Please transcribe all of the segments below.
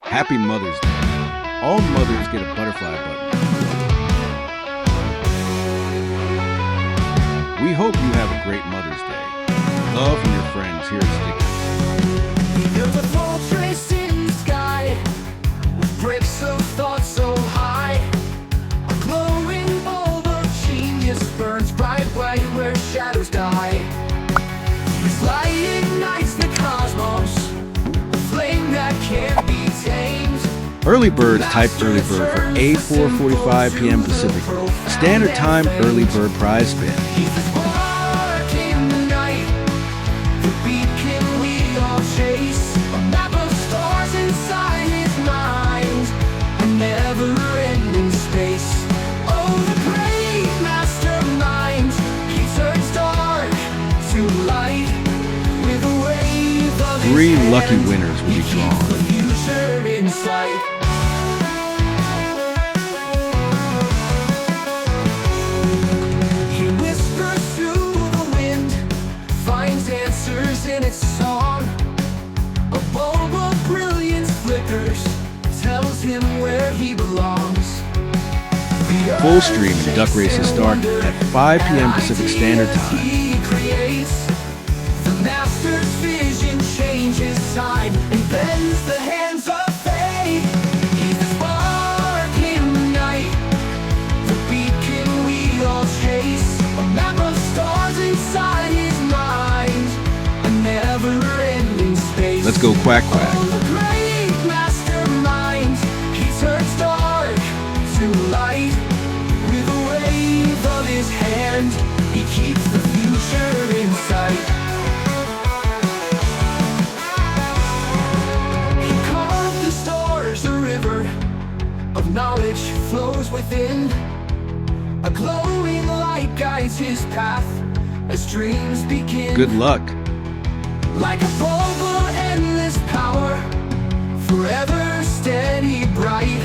Happy Mother's Day. All mothers get a butterfly button. We hope you have a great Mother's Day. Love from your friends here at Stickers. There's a fortress in the sky, with bricks of thought so high. A glowing bulb of genius burns bright white where shadows die. This light ignites the cosmos, a flame that can't be tamed. Earlybird type Earlybird for 4:45 p.m. Pacific. Standard Time Earlybird prize spin. He's the spark in the night, the beacon we all chase. A map of stars inside his mind, a never-ending space. Oh, the great mastermind, he turns dark to light with a wave of his 3 hand. lucky winners will be He keeps drawn. the future in sight. He whispers through the wind, finds answers in its song. A bulb of brilliance flickers, tells him where he belongs. Full stream and duck races start at 5 p.m. Pacific Standard Time. He creates the master's vision, changes time and bends the hands of fate. He's the spark in the night, the beacon we all chase. A map of stars inside his mind, a never-ending space. Let's go quack quack. Oh, the great mastermind, he turns dark to light with a wave of his hand. He keeps the future in sight. He carved the stars, a river of knowledge flows within. A glowing light guides his path as dreams begin. Good luck. Like a bulb of endless power, forever steady bright.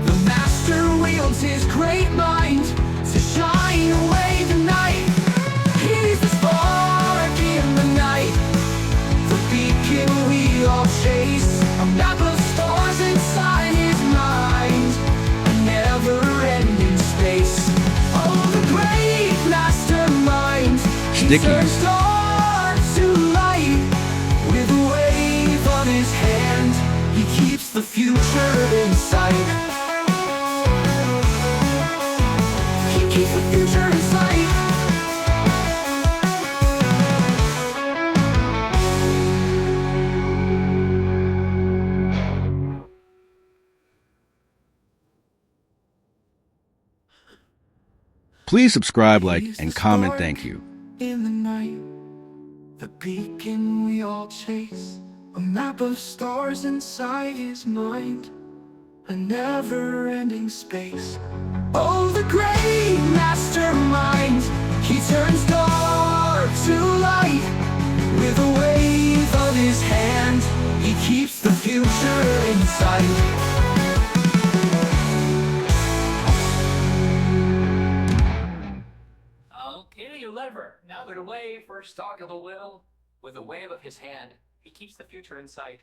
The master wields his great mind to shine away the night. He's the spark in the night, the beacon we all chase. A map of stars inside his mind, a never-ending space. Oh, the great mastermind, he Sticky. turns dark to light with a wave of his hand. He keeps the future in sight. He keeps the future in sight. Please subscribe, like, and comment. Thank you. In the night, the beacon we all chase. A map of stars inside his mind, a never-ending space. Oh, the great mastermind, he turns dark to light with a wave of his hand. He keeps the future in sight. Okay, you lever. Now get away for a stalk of the will. With a wave of his hand, he keeps the future in sight.